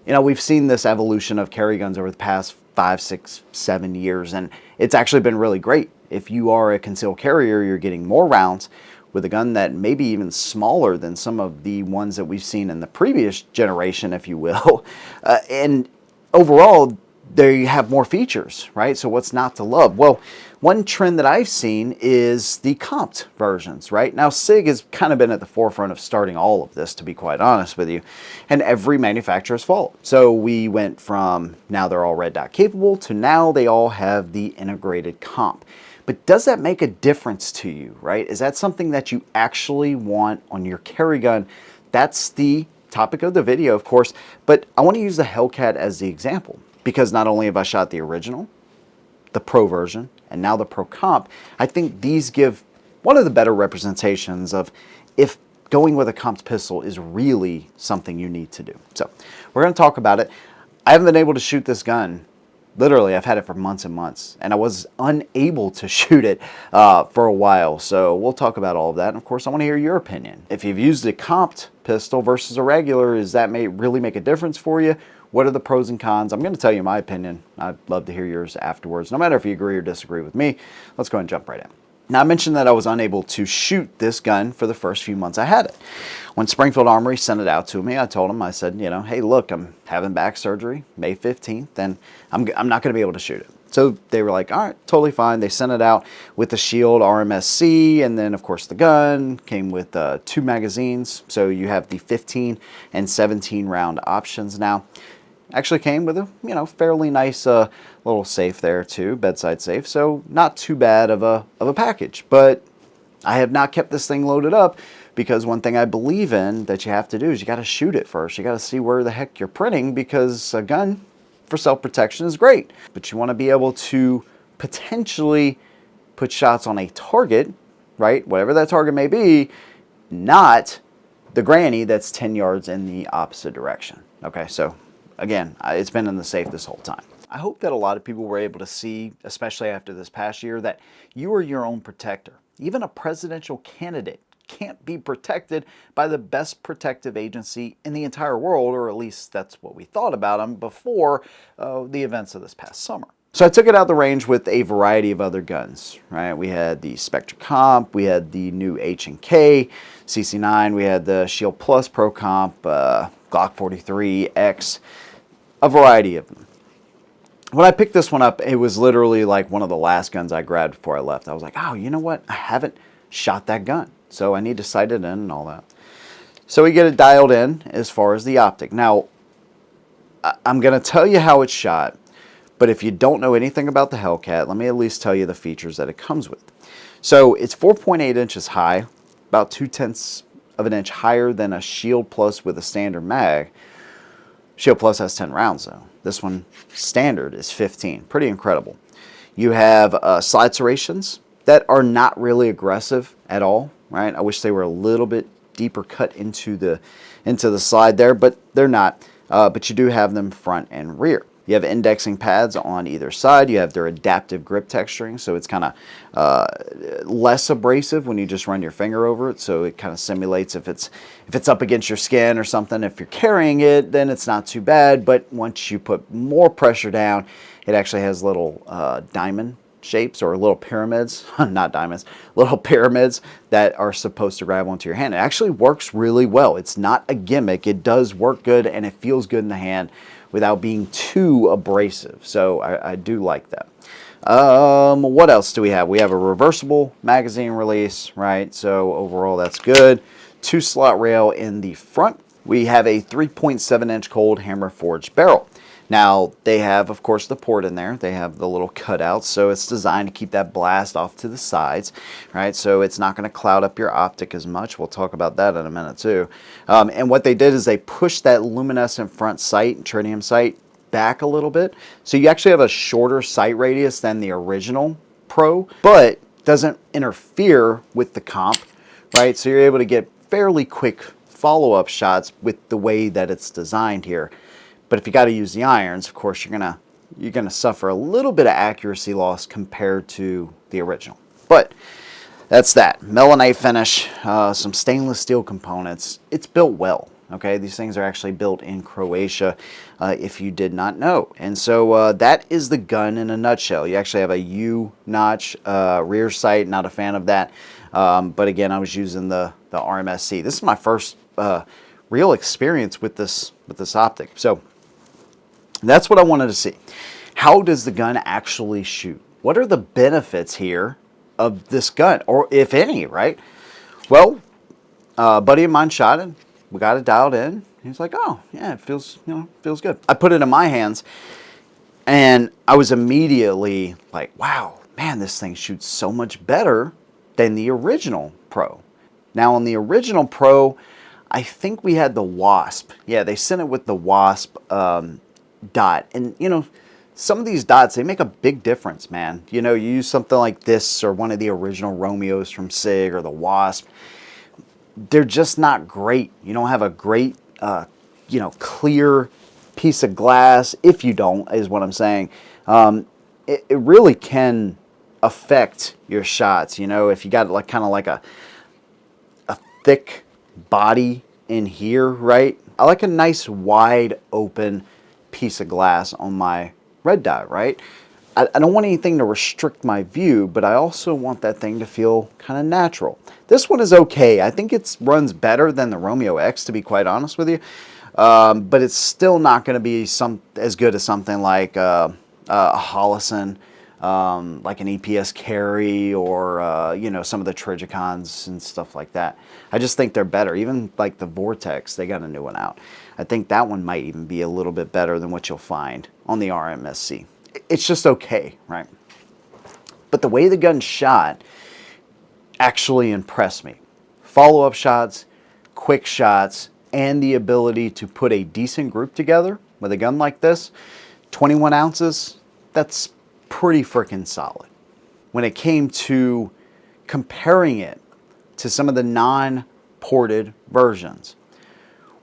You know, we've seen this evolution of carry guns over the past 5, 6, 7 years, and it's actually been really great. If you are a concealed carrier, you're getting more rounds with a gun that may be even smaller than some of the ones that we've seen in the previous generation, if you will. And overall, they have more features, right? So what's not to love? Well, one trend that I've seen is the comped versions, right? Now, SIG has kind of been at the forefront of starting all of this, to be quite honest with you, and every manufacturer has followed. So we went from now they're all red dot capable to now they all have the integrated comp. But does that make a difference to you, right? Is that something that you actually want on your carry gun? That's the topic of the video, of course, but I want to use the Hellcat as the example because not only have I shot the original, the Pro version, and now the Pro Comp, I think these give one of the better representations of if going with a comped pistol is really something you need to do. So we're going to talk about it. I haven't been able to shoot this gun. Literally, I've had it for months and months, and I was unable to shoot it for a while. So we'll talk about all of that. And of course, I want to hear your opinion. If you've used a comped pistol versus a regular, does that really make a difference for you? What are the pros and cons? I'm going to tell you my opinion. I'd love to hear yours afterwards. No matter if you agree or disagree with me, let's go ahead and jump right in. Now, I mentioned that I was unable to shoot this gun for the first few months I had it. When Springfield Armory sent it out to me, I told them, I said, you know, hey, look, I'm having back surgery May 15th, and I'm not going to be able to shoot it. So they were like, all right, totally fine. They sent it out with the Shield RMSC, and then, of course, the gun came with 2 magazines. So you have the 15 and 17 round options now. Actually came with a, you know, fairly nice little safe there too, bedside safe. So not too bad of a package. But I have not kept this thing loaded up because one thing I believe in that you have to do is you got to shoot it first. You got to see where the heck you're printing because a gun for self-protection is great. But you want to be able to potentially put shots on a target, right? Whatever that target may be, not the granny that's 10 yards in the opposite direction. Okay, so again, it's been in the safe this whole time. I hope that a lot of people were able to see, especially after this past year, that you are your own protector. Even a presidential candidate can't be protected by the best protective agency in the entire world, or at least that's what we thought about them before the events of this past summer. So I took it out of the range with a variety of other guns, right? We had the Spectre Comp, we had the new H&K, CC9, we had the Shield Plus Pro Comp, Glock 43, X, a variety of them. When I picked this one up, it was literally like one of the last guns I grabbed before I left. I was like, oh, you know what? I haven't shot that gun, so I need to sight it in and all that. So we get it dialed in as far as the optic. Now, I'm going to tell you how it's shot, but if you don't know anything about the Hellcat, let me at least tell you the features that it comes with. So it's 4.8 inches high, about 0.2 of an inch higher than a Shield Plus with a standard mag. Shield Plus has 10 rounds though. This one standard is 15. Pretty incredible. You have slide serrations that are not really aggressive at all, right? I wish they were a little bit deeper cut into the slide there, but they're not. But you do have them front and rear. You have indexing pads on either side. You have their adaptive grip texturing, so it's kind of less abrasive when you just run your finger over it. So it kind of simulates if it's up against your skin or something. If you're carrying it, then it's not too bad. But once you put more pressure down, it actually has little diamond shapes or little pyramids, not diamonds, little pyramids that are supposed to grab onto your hand. It actually works really well. It's not a gimmick. It does work good and it feels good in the hand without being too abrasive. So I do like that. What else do we have? We have a reversible magazine release, right? So overall that's good. 2 slot rail in the front. We have a 3.7 inch cold hammer forged barrel. Now they have, of course, the port in there. They have the little cutouts, so it's designed to keep that blast off to the sides, right? So it's not going to cloud up your optic as much. We'll talk about that in a minute too. And what they did is they pushed that luminescent front sight, tritium sight, back a little bit. So you actually have a shorter sight radius than the original Pro, but doesn't interfere with the comp, right? So you're able to get fairly quick follow-up shots with the way that it's designed here. But if you got to use the irons, of course, you're gonna suffer a little bit of accuracy loss compared to the original. But that's that. Melanite finish, some stainless steel components. It's built well, Okay, these things are actually built in Croatia, if you did not know. And so that is the gun in a nutshell. You actually have a U notch rear sight. Not a fan of that. But again, I was using the RMSC. This is my first real experience with this optic. So that's what I wanted to see. How does the gun actually shoot? What are the benefits here of this gun, or if any, right? Well, a buddy of mine shot it. We got it dialed in. He's like, "Oh, yeah, it feels, feels good." I put it in my hands, and I was immediately like, "Wow, man, this thing shoots so much better than the original Pro." Now, on the original Pro, I think we had the Wasp. Yeah, they sent it with the Wasp dot, and some of these dots, they make a big difference, man. You use something like this or one of the original Romeos from SIG or the Wasp. They're just not great. You don't have a great, clear piece of glass. If you don't, is what I'm saying. It really can affect your shots. If you got kind of like a thick body in here, right? I like a nice wide open piece of glass on my red dot, right? I don't want anything to restrict my view, but I also want that thing to feel kind of natural. This one is okay. I think it runs better than the Romeo X, to be quite honest with you. But it's still not going to be as good as something like a Holosun, like an EPS carry, or some of the Trigicons and stuff like that. I just think they're better. Even like the Vortex, they got a new one out. I think that one might even be a little bit better than what you'll find on the RMSC. It's just okay, right? But the way the gun shot actually impressed me. Follow-up shots, quick shots, and the ability to put a decent group together with a gun like this, 21 ounces, that's pretty freaking solid. When it came to comparing it to some of the non-ported versions,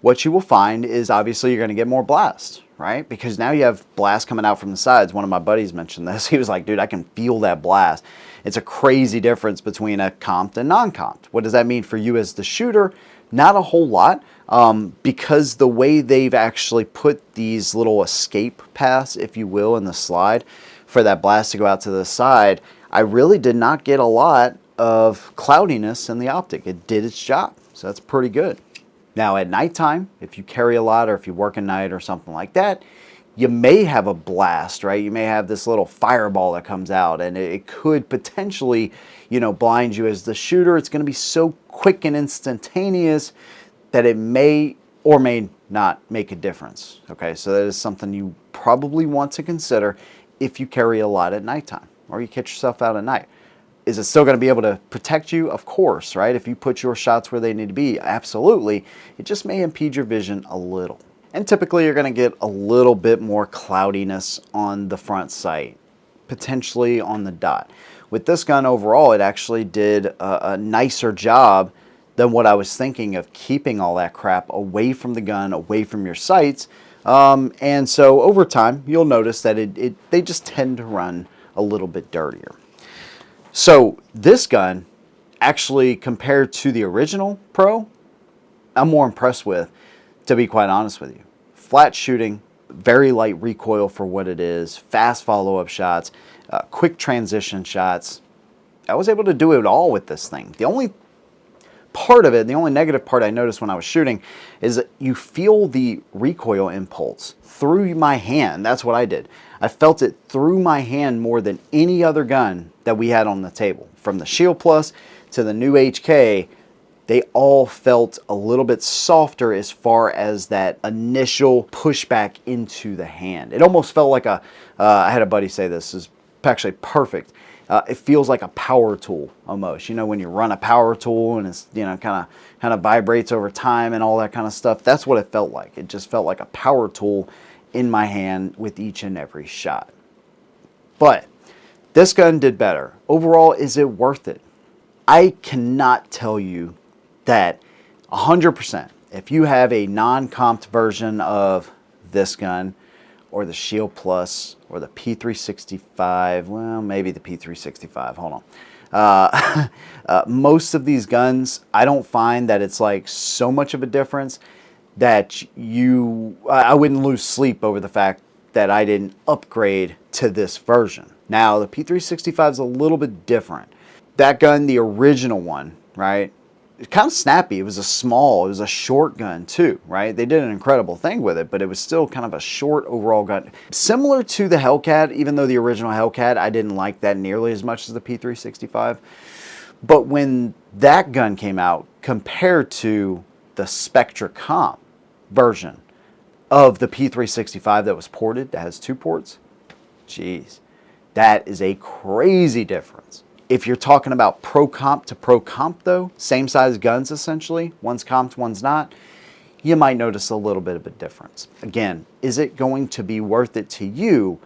what you will find is obviously you're going to get more blast, right? Because now you have blast coming out from the sides. One of my buddies mentioned this. He was like, "Dude, I can feel that blast." It's a crazy difference between a comped and non-comped. What does that mean for you as the shooter? Not a whole lot, because the way they've actually put these little escape paths, if you will, in the slide for that blast to go out to the side, I really did not get a lot of cloudiness in the optic. It did its job, so that's pretty good. Now at nighttime, if you carry a lot or if you work at night or something like that, you may have a blast, right? You may have this little fireball that comes out, and it could potentially, blind you as the shooter. It's going to be so quick and instantaneous that it may or may not make a difference. Okay, so that is something you probably want to consider if you carry a lot at nighttime or you catch yourself out at night. Is it still going to be able to protect you? Of course, right? If you put your shots where they need to be, absolutely. It just may impede your vision a little. And typically you're going to get a little bit more cloudiness on the front sight, potentially on the dot. With this gun overall, it actually did a nicer job than what I was thinking of, keeping all that crap away from the gun, away from your sights. And so over time, you'll notice that they just tend to run a little bit dirtier. So this gun, actually compared to the original Pro, I'm more impressed with, to be quite honest with you. Flat shooting, very light recoil for what it is, fast follow-up shots, quick transition shots. I was able to do it all with this thing. The only part of it, the only negative part I noticed when I was shooting, is that you feel the recoil impulse through my hand. That's what I did. I felt it through my hand more than any other gun that we had on the table. From the Shield Plus to the new HK, they all felt a little bit softer as far as that initial pushback into the hand. It almost felt like I had a buddy say this is actually perfect. It feels like a power tool almost. When you run a power tool and it's kind of vibrates over time and all that kind of stuff. That's what it felt like. It just felt like a power tool in my hand with each and every shot. But this gun did better. Overall, is it worth it? I cannot tell you that 100%. If you have a non-comped version of this gun, or the Shield Plus, or the P365, well, maybe the P365, hold on. Most of these guns, I don't find that it's like so much of a difference. that I wouldn't lose sleep over the fact that I didn't upgrade to this version. Now, the P365 is a little bit different. That gun, the original one, right? It's kind of snappy. It was a short gun too, right? They did an incredible thing with it, but it was still kind of a short overall gun. Similar to the Hellcat, even though the original Hellcat, I didn't like that nearly as much as the P365. But when that gun came out, compared to the Spectra Comp version of the P365 that was ported, that has 2 ports, geez, that is a crazy difference. If you're talking about Pro Comp to Pro Comp though, same size guns essentially, one's comped, one's not, you might notice a little bit of a difference. Again, is it going to be worth it to you?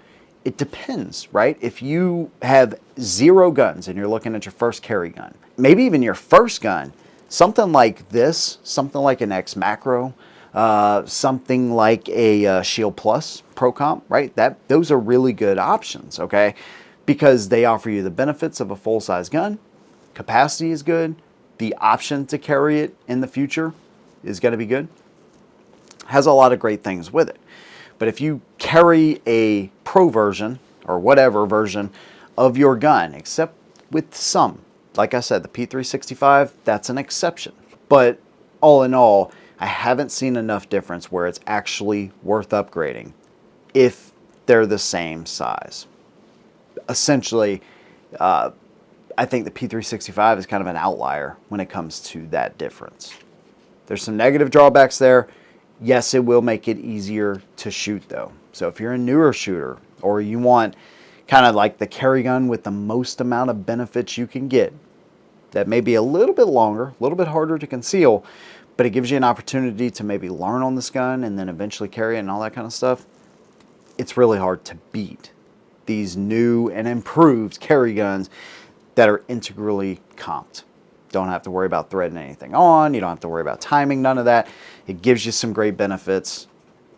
It depends, right? If you have 0 guns and you're looking at your first carry gun, maybe even your first gun, something like this, something like an X Macro, something like a Shield Plus Pro Comp, right? Those are really good options, okay? Because they offer you the benefits of a full-size gun, capacity is good, the option to carry it in the future is going to be good, has a lot of great things with it. But if you carry a pro version or whatever version of your gun, except with some, like I said, the P365, that's an exception. But all in all, I haven't seen enough difference where it's actually worth upgrading if they're the same size. Essentially, I think the P365 is kind of an outlier when it comes to that difference. There's some negative drawbacks there. Yes, it will make it easier to shoot though. So if you're a newer shooter or you want kind of like the carry gun with the most amount of benefits you can get, that may be a little bit longer, a little bit harder to conceal, but it gives you an opportunity to maybe learn on this gun and then eventually carry it and all that kind of stuff. It's really hard to beat these new and improved carry guns that are integrally comped. Don't have to worry about threading anything on. You don't have to worry about timing, none of that. It gives you some great benefits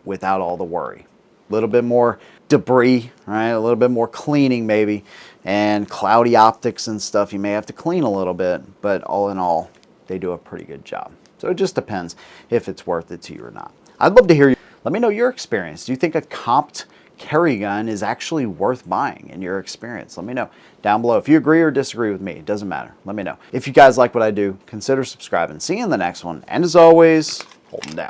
without all the worry. A little bit more debris, right? A little bit more cleaning maybe, and cloudy optics and stuff. You may have to clean a little bit, but all in all, they do a pretty good job. So it just depends if it's worth it to you or not. I'd love to hear you. Let me know your experience. Do you think a comped carry gun is actually worth buying in your experience? Let me know down below. If you agree or disagree with me, it doesn't matter. Let me know. If you guys like what I do, consider subscribing. See you in the next one. And as always, hold them down.